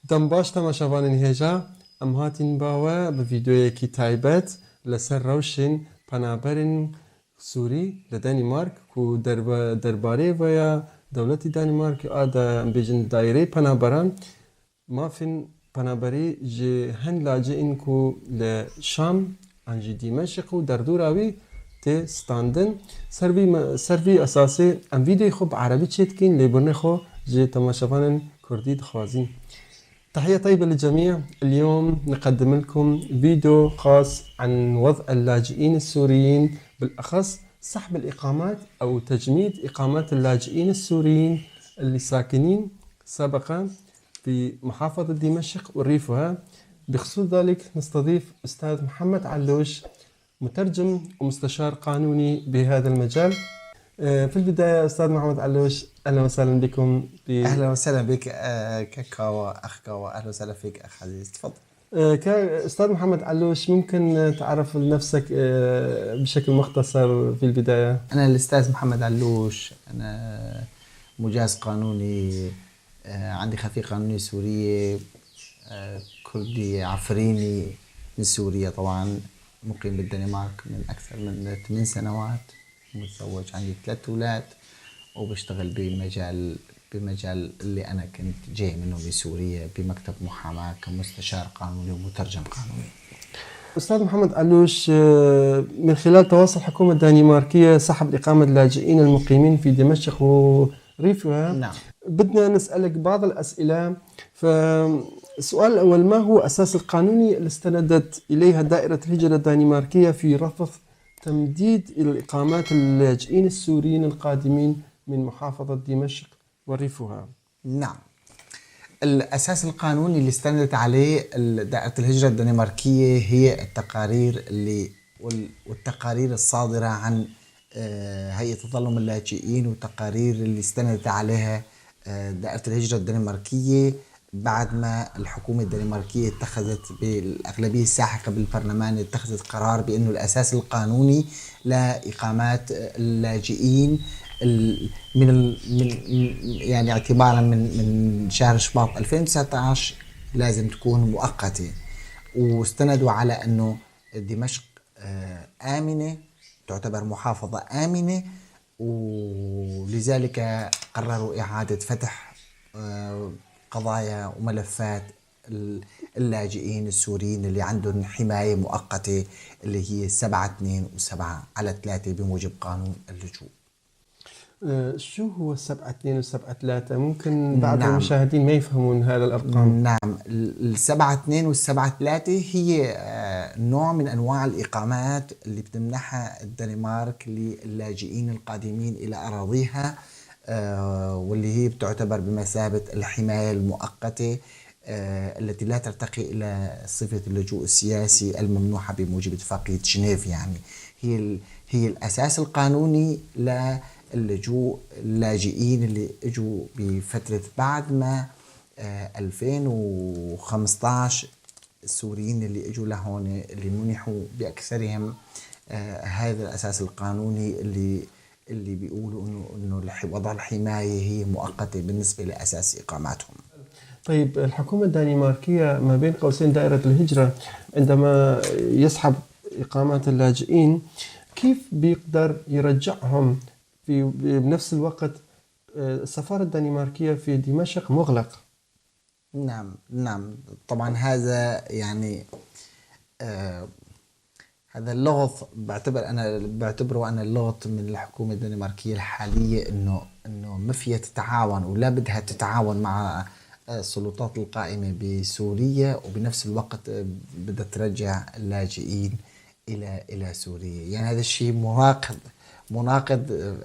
دەمباش تەماشاوانن هێژا ئەم هاتین باوە بە ڤیددیۆیەکی تایبەت لەسەر ڕەوشین پەنابەرن سووری لە دانیمارک و دەربارەی وەیە دەوڵەتی دانیمارک بێژن دایرەی پەنابەران مافین پەنابەری ji hin laceyên ku li Şam an jî Dîmeşq û derdûrawî tê standin ser vî esasê em vîdyoyê xwe bi erebî çê dikîn lêbirnê xwe ji temaşevanên Kurdî dixwazîn. تحية طيبة للجميع. اليوم نقدم لكم فيديو خاص عن وضع اللاجئين السوريين، بالأخص سحب الإقامات أو تجميد إقامات اللاجئين السوريين اللي ساكنين سابقا في محافظة دمشق وريفها. بخصوص ذلك نستضيف أستاذ محمد علوش، مترجم ومستشار قانوني بهذا المجال. في البداية أستاذ محمد علوش، أهلا وسهلا بكم. أهلا وسهلا بك كاكاو أخ كاو، أهلا وسهلا فيك أخ عزيز، تفضل. أستاذ محمد علوش، ممكن تعرف نفسك بشكل مختصر في البداية؟ أنا الأستاذ محمد علوش، أنا مجاز قانوني، عندي خلفية قانونية سورية، كردي عفريني من سوريا طبعا، مقيم بالدنمارك من أكثر من 8 سنوات، متزوج، عندي 3 أولاد، وبشتغل بمجال اللي أنا كنت جاي منه بسوريا بمكتب محاماة كمستشار قانوني ومترجم قانوني. أستاذ محمد علوش، من خلال تواصل الحكومة الدنماركية سحب إقامة اللاجئين المقيمين في دمشق وريفها، نعم. بدنا نسألك بعض الأسئلة. فالسؤال الأول، ما هو أساس القانوني اللي استندت إليها دائرة الهجرة الدنماركية في رفض تمديد الإقامات اللاجئين السوريين القادمين من محافظة دمشق وريفها؟ نعم، الأساس القانوني اللي استندت عليه دائرة الهجرة الدنماركية هي التقارير والتقارير الصادرة عن هيئة تظلم اللاجئين، والتقارير اللي استندت عليها دائرة الهجرة الدنماركية بعد ما الحكومة الدنماركية اتخذت بالأغلبية الساحقة بالبرلمان اتخذت قرار بأنه الأساس القانوني لإقامات اللاجئين يعني اعتبارا من شهر شباط 2019 لازم تكون مؤقتة، واستندوا على أنه دمشق آمنة، تعتبر محافظة آمنة، ولذلك قرروا إعادة فتح قضايا وملفات اللاجئين السوريين اللي عندهم حماية مؤقتة اللي هي 7/2 و7/3 بموجب قانون اللجوء. شو هو 7/2 و7/3؟ ممكن بعض المشاهدين ما يفهمون هذا الأرقام. نعم، 7/2 و7/3 هي نوع من أنواع الإقامات اللي بتمنحها الدنمارك للاجئين القادمين إلى أراضيها، واللي هي بتعتبر بمثابة الحماية المؤقتة التي لا ترتقي إلى صفة اللجوء السياسي الممنوحة بموجب اتفاقية جنيف. يعني هي الأساس القانوني للجوء اللاجئين اللي اجوا بفترة بعد ما 2015 السوريين اللي اجوا لهون اللي منحوا بأكثرهم هذا الأساس القانوني اللي بيقولوا انه وضع الحماية هي مؤقتة بالنسبة لأساس إقاماتهم. طيب، الحكومة الدنماركية ما بين قوسين دائرة الهجرة عندما يسحب إقامات اللاجئين كيف بيقدر يرجعهم في بنفس الوقت السفارة الدنماركية في دمشق مغلق؟ نعم، طبعا هذا يعني هذا اللغط بعتبره أنا اللغط من الحكومة الدنماركية الحالية، إنه ما فيها تتعاون ولا بدها تتعاون مع السلطات القائمة بسوريا، وبنفس الوقت بدها ترجع اللاجئين إلى سوريا. يعني هذا الشيء مناقض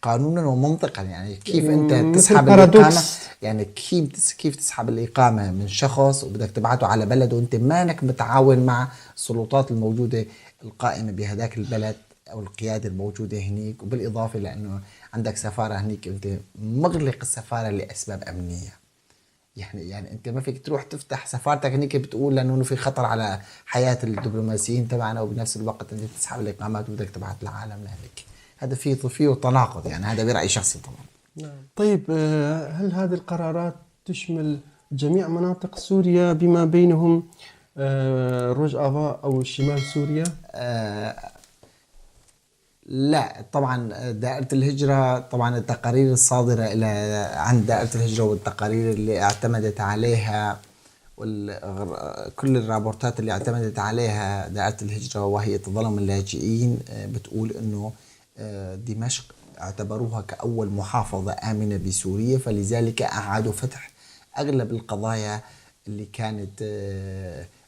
قانونا ومنطقا. يعني كيف أنت تسحب الإقامة، يعني كيف تسحب الإقامة من شخص وبدك تبعته على بلد وأنت مانك متعاون مع السلطات الموجودة القائمة بهذاك البلد أو القيادة الموجودة هنيك، وبالإضافة لأنه عندك سفارة هنيك أنت مغلق السفارة لأسباب أمنية. يعني أنت ما فيك تروح تفتح سفارتك هنيك بتقول لأنه في خطر على حياة الدبلوماسيين تبعنا، وبنفس الوقت أنت تسحب الإقامات وبدك تبعت العالم لهنيك. هذا فيه تناقض، يعني هذا برأي شخصي طبعا. طيب، هل هذه القرارات تشمل جميع مناطق سوريا بما بينهم روج آفا أو شمال سوريا؟ لا طبعا دائرة الهجرة، طبعا التقارير الصادرة إلى عن دائرة الهجرة والتقارير اللي اعتمدت عليها كل الرابورتات اللي اعتمدت عليها دائرة الهجرة وهي تظلم اللاجئين بتقول انه دمشق اعتبروها كأول محافظة آمنة بسوريا، فلذلك أعادوا فتح أغلب القضايا اللي كانت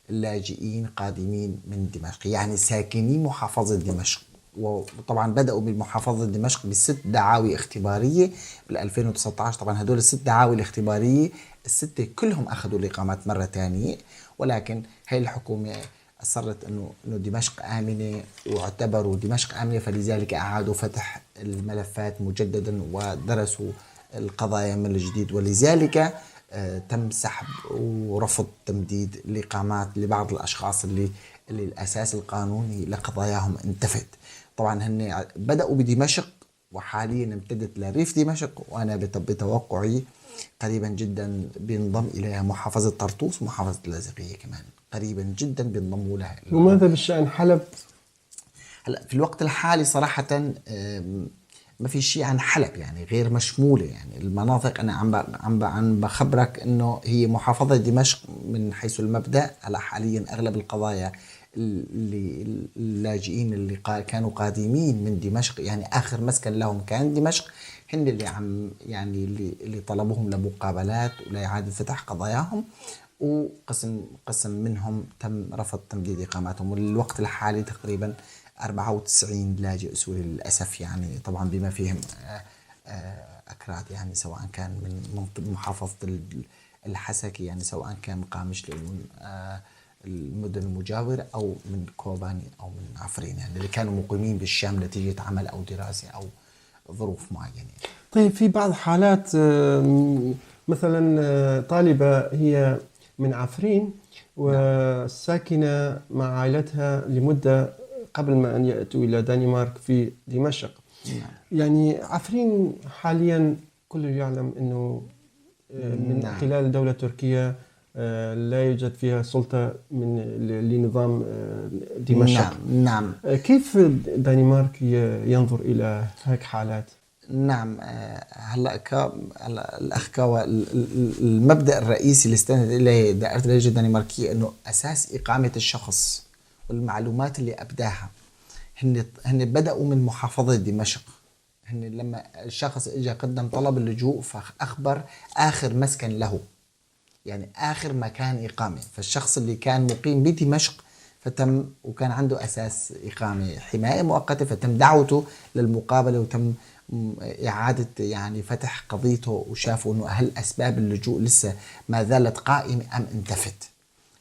اللاجئين قادمين من دمشق، يعني ساكنين محافظة دمشق. وطبعا بدأوا بالمحافظة دمشق ب6 دعاوي اختبارية بال 2019. طبعا هدول ال6 دعاوي الاختبارية ال6 كلهم أخذوا الإقامات مرة تانية، ولكن هي الحكومة أصرت إنه دمشق آمنة واعتبروا دمشق آمنة، فلذلك أعادوا فتح الملفات مجددا ودرسوا القضايا من الجديد، ولذلك تم سحب ورفض تمديد الإقامات لبعض الأشخاص اللي الأساس القانوني لقضاياهم انتفت. طبعا هن بدأوا بدمشق وحاليا امتدت لريف دمشق، وأنا بتوقعي قريبا جدا بينضم إليها محافظة طرطوس ومحافظة اللاذقية كمان قريبا جدا بينضموا لها. وماذا بالشأن حلب؟ هلا في الوقت الحالي صراحة ما في شيء عن حلب، يعني غير مشمولة. يعني المناطق أنا عم بخبرك إنه هي محافظة دمشق من حيث المبدأ. هلا حاليا أغلب القضايا اللي اللاجئين اللي كانوا قادمين من دمشق، يعني آخر مسكن لهم كان دمشق، هن اللي يعني اللي طلبوهم لمقابلات ولإعادة فتح قضاياهم، وقسم منهم تم رفض تمديد إقاماتهم. والوقت الحالي تقريبا 94 لاجئ سوري للأسف، يعني طبعا بما فيهم أكراد، يعني سواء كان من محافظة الحسكة، يعني سواء كان مقامش المدن المجاورة أو من كوباني أو من عفرين، يعني اللي كانوا مقيمين بالشام نتيجة عمل أو دراسة أو ظروف معينة. طيب في بعض حالات مثلا طالبة هي من عفرين والساكنة مع عائلتها لمدة قبل ما أن يأتوا إلى دنمارك في دمشق. يعني عفرين حاليا كل يعلم أنه من خلال دولة تركيا لا يوجد فيها سلطة لنظام دمشق. نعم. كيف دنمارك ينظر إلى هيك حالات؟ نعم. هلا الاخ كاوا المبدا الرئيسي اللي استند اليه دائره الهجره الدنماركيه انه اساس اقامه الشخص والمعلومات اللي ابداها هن بداوا من محافظه دمشق. هن لما الشخص اجى قدم طلب اللجوء فاخبر اخر مسكن له، يعني اخر مكان اقامه، فالشخص اللي كان مقيم بدمشق فتم وكان عنده اساس اقامه حمايه مؤقته فتم دعوته للمقابله وتم إعادة يعني فتح قضيته، وشافوا أنه هل أسباب اللجوء لسه ما زالت قائمة أم انتفت.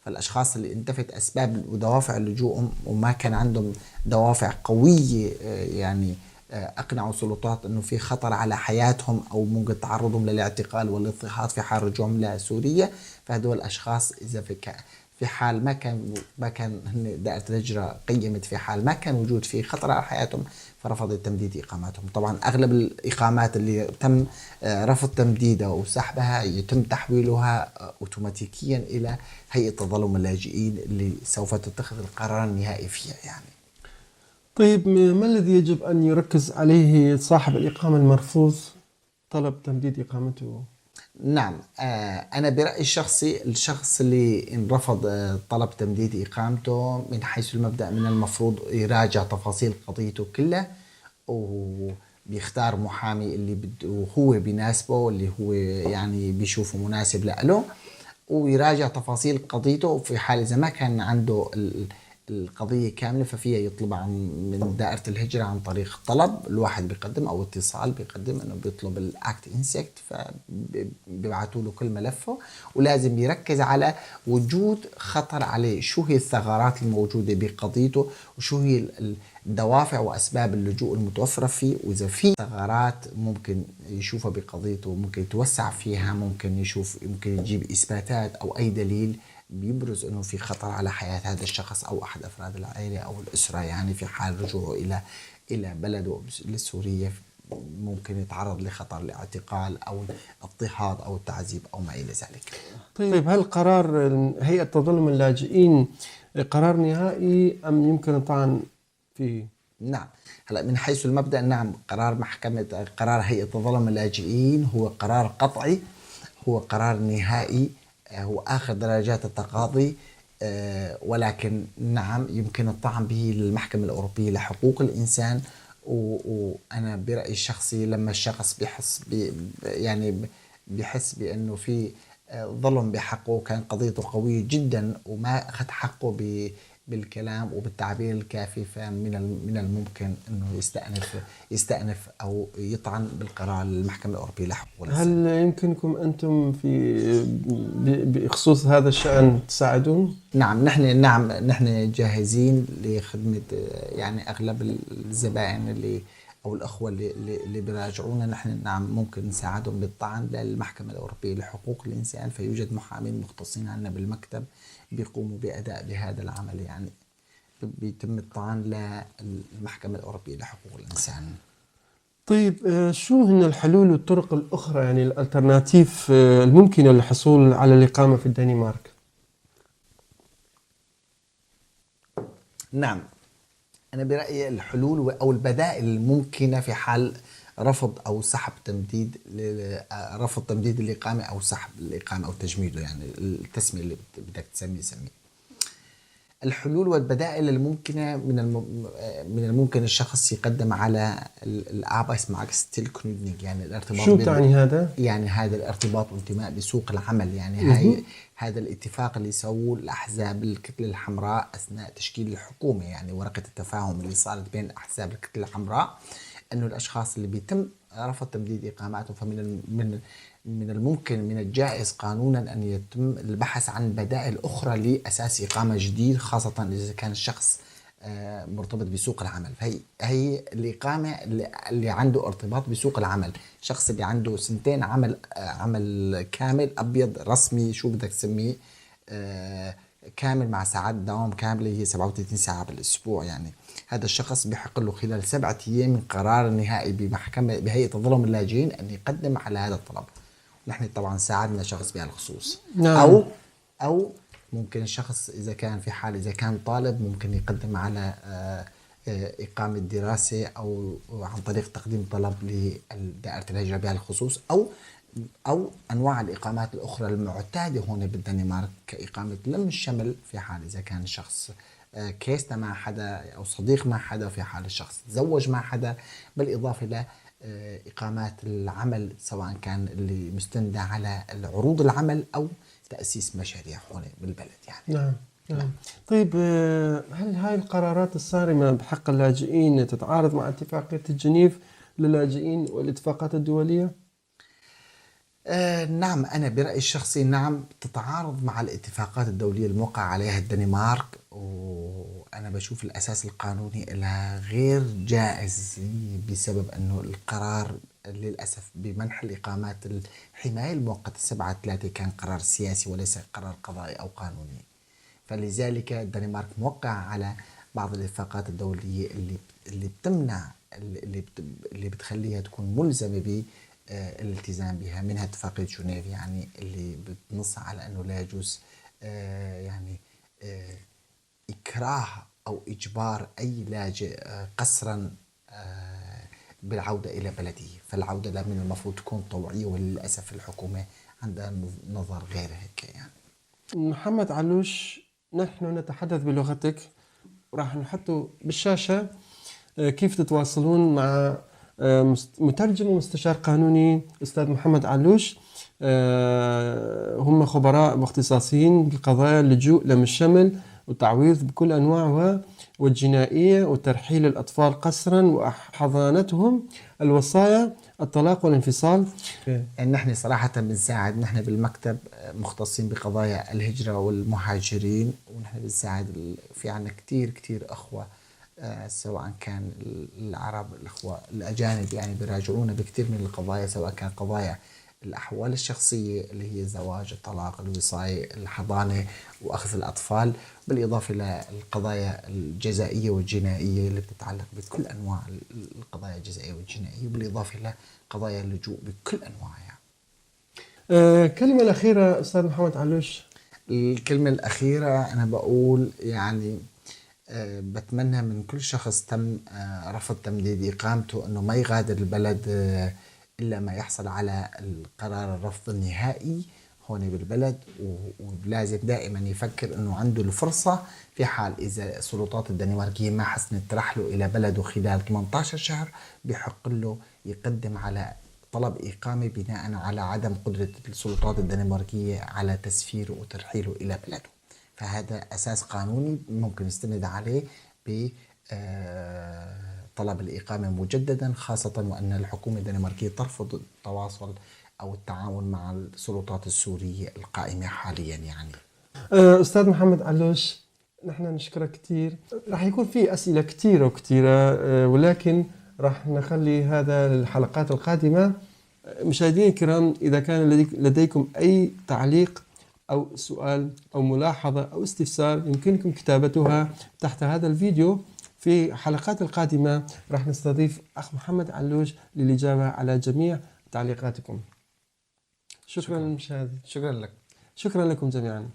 فالأشخاص اللي انتفت أسباب ودوافع اللجوء وما كان عندهم دوافع قوية يعني أقنعوا السلطات أنه في خطر على حياتهم أو ممكن تعرضهم للاعتقال والاضطهاد في حال رجوعهم لسوريا، فهدول الأشخاص إذا في حال ما كان دائرة الهجرة قيمت في حال ما كان وجود فيه خطر على حياتهم فرفضت تمديد إقاماتهم. طبعا أغلب الإقامات اللي تم رفض تمديدها وسحبها يتم تحويلها أوتوماتيكيا إلى هيئة تظلم اللاجئين اللي سوف تتخذ القرار النهائي فيها يعني. طيب ما الذي يجب أن يركز عليه صاحب الإقامة المرفوض طلب تمديد إقامته؟ نعم. أنا برأيي الشخصي الشخص اللي انرفض طلب تمديد إقامته من حيث المبدأ من المفروض يراجع تفاصيل قضيته كلها وبيختار محامي اللي هو بيناسبه اللي هو يعني بيشوفه مناسب له ويراجع تفاصيل قضيته. في حال إذا ما كان عنده القضية كاملة ففيها يطلب من دائرة الهجرة عن طريق طلب الواحد بيقدم أو اتصال بيقدم إنه بيطلب الأكت إنسكت، فبيبعتوا له كل ملفه ولازم يركز على وجود خطر عليه، شو هي الثغرات الموجودة بقضيته وشو هي الدوافع وأسباب اللجوء المتوفرة فيه، وإذا في ثغرات ممكن يشوفها بقضيته ممكن يتوسع فيها، ممكن يجيب إثباتات أو أي دليل بيبرز انه في خطر على حياة هذا الشخص او احد افراد العائلة او الاسرة، يعني في حال رجوعه الى بلده لسوريا ممكن يتعرض لخطر الاعتقال أو الاضطهاد أو التعذيب أو ما إلى ذلك. طيب هل قرار هيئة تظلم اللاجئين قرار نهائي أم يمكن الطعن فيه؟ نعم، هلا من حيث المبدأ نعم، قرار هيئة تظلم اللاجئين هو قرار قطعي، هو قرار نهائي، هو آخر درجات التقاضي. ولكن نعم يمكن الطعن به للمحكمة الأوروبية لحقوق الإنسان. وأنا برأيي الشخصي لما الشخص بيحس بأنه في ظلم بحقه، كان قضيته قوية جدا وما أخذ حقه بالكلام وبالتعبير الكافي، فمن الممكن أنه يستأنف أو يطعن بالقرار المحكمة الأوروبية لحقوق الإنسان. هل يمكنكم أنتم بخصوص هذا الشأن تساعدون؟ نعم نحن جاهزين لخدمة يعني أغلب الزبائن أو الأخوة اللي بيراجعونا. نحن نعم ممكن نساعدهم بالطعن للمحكمة الأوروبية لحقوق الإنسان، فيوجد محامين مختصين عندنا بالمكتب بيقوموا بأداء بهذا العمل، يعني بيتم الطعن للمحكمة الأوروبية لحقوق الإنسان. طيب شو هن الحلول والطرق الأخرى يعني الألترناتيف الممكنة للحصول على الإقامة في الدنمارك؟ نعم، أنا برأيي الحلول أو البدائل الممكنة في حال رفض أو سحب رفض تمديد الإقامة أو سحب الإقامة أو تجميده، يعني التسمية اللي بدك تسميه. الحلول والبدائل الممكنة من الممكن الشخص يقدم على الاربeidsmarkedstilknytning، يعني الارتباط. شو تعني هذا؟ يعني هذا الارتباط وانتماء بسوق العمل، يعني هذا الاتفاق اللي سووه الأحزاب الكتلة الحمراء أثناء تشكيل الحكومة، يعني ورقة التفاهم اللي صارت بين أحزاب الكتلة الحمراء، أنه الأشخاص اللي بيتم رفض تمديد إقاماتهم من الممكن من الجائز قانونا أن يتم البحث عن بدائل أخرى لأساس إقامة جديد، خاصة إذا كان الشخص مرتبط بسوق العمل. فهي الإقامة اللي عنده ارتباط بسوق العمل، الشخص اللي عنده سنتين عمل كامل أبيض رسمي، شو بدك تسميه، كامل مع ساعات دوام كاملة هي 37 ساعة بالأسبوع. يعني هذا الشخص بيحق له خلال 7 أيام من قرار نهائي بهيئة تظلم اللاجئين أن يقدم على هذا الطلب. نحن طبعا ساعدنا شخص بهالخصوص. نعم. أو ممكن الشخص إذا كان طالب ممكن يقدم على إقامة دراسة أو عن طريق تقديم طلب لدائرة الهجرة بهالخصوص، أو أنواع الإقامات الأخرى المعتادة هنا بالدنمارك كإقامة لم الشمل في حال إذا كان الشخص كيستا مع حدا أو صديق مع حدا، في حال الشخص تزوج مع حدا، بالإضافة إلى إقامات العمل سواء كان اللي مستندة على عروض العمل أو تأسيس مشاريع هنا بالبلد يعني. نعم. طيب هل هاي القرارات الصارمة بحق اللاجئين تتعارض مع اتفاقية جنيف للاجئين والاتفاقات الدولية؟ نعم، أنا برأيي الشخصي نعم تتعارض مع الاتفاقات الدولية الموقع عليها الدنمارك، وأنا بشوف الأساس القانوني لها غير جائز بسبب أنه القرار للأسف بمنح الإقامات الحماية المؤقتة 7/3 كان قرار سياسي وليس قرار قضائي أو قانوني. فلذلك الدنمارك موقع على بعض الاتفاقات الدولية اللي بتمنع اللي بتخليها تكون ملزمة الالتزام بها، منها اتفاقية جنيف يعني اللي بتنص على أنه لا يجوز يعني إكراه أو إجبار أي لاجئ قسرا بالعودة إلى بلده، فالعودة من المفروض تكون طوعية، وللأسف الحكومة عندها نظر غير هيك يعني. محمد علوش، نحن نتحدث بلغتك، راح نحط بالشاشة كيف تتواصلون مع مترجم ومستشار قانوني أستاذ محمد علوش. هم خبراء واختصاصيين بقضايا اللجوء لم الشمل وتعويض بكل أنواعها والجنائية وترحيل الأطفال قسرا وحضانتهم، الوصايا، الطلاق والانفصال. نحن صراحة بنساعد، نحن بالمكتب مختصين بقضايا الهجرة والمهاجرين، ونحن بنساعد في عنا كتير أخوة سواء كان العرب الأخوة الأجانب يعني بيراجعونا بكثير من القضايا، سواء كان قضايا الأحوال الشخصية اللي هي الزواج، الطلاق، الوصاية، الحضانة وأخذ الأطفال، بالإضافة للقضايا الجزائية والجنائية اللي بتتعلق بكل أنواع القضايا الجزائية والجنائية، بالإضافة لقضايا اللجوء بكل أنواعها. كلمة الأخيرة أستاذ محمد علوش. الكلمة الأخيرة أنا بقول يعني بتمنى من كل شخص تم رفض تمديد إقامته أنه ما يغادر البلد إلا ما يحصل على القرار الرفض النهائي هون بالبلد، ولازم دائما يفكر أنه عنده الفرصة في حال إذا السلطات الدنماركية ما حسنت رحله إلى بلده خلال 18 شهر بحق له يقدم على طلب إقامة بناء على عدم قدرة السلطات الدنماركية على تسفيره وترحيله إلى بلده. فهذا أساس قانوني ممكن يستند عليه بطلب الإقامة مجددا، خاصة وأن الحكومة الدنماركية ترفض التواصل أو التعاون مع السلطات السورية القائمة حاليا. يعني أستاذ محمد علوش، نحن نشكرك كثير. راح يكون في أسئلة كثيرة وكثيرة، ولكن راح نخلي هذا للحلقات القادمة. مشاهدينا الكرام، إذا كان لديكم أي تعليق أو سؤال أو ملاحظة أو استفسار يمكنكم كتابتها تحت هذا الفيديو. في حلقات القادمة راح نستضيف أخ محمد علوش للإجابة على جميع تعليقاتكم. شكرا للمشاهدين. شكرا لك. شكرا لكم جميعا.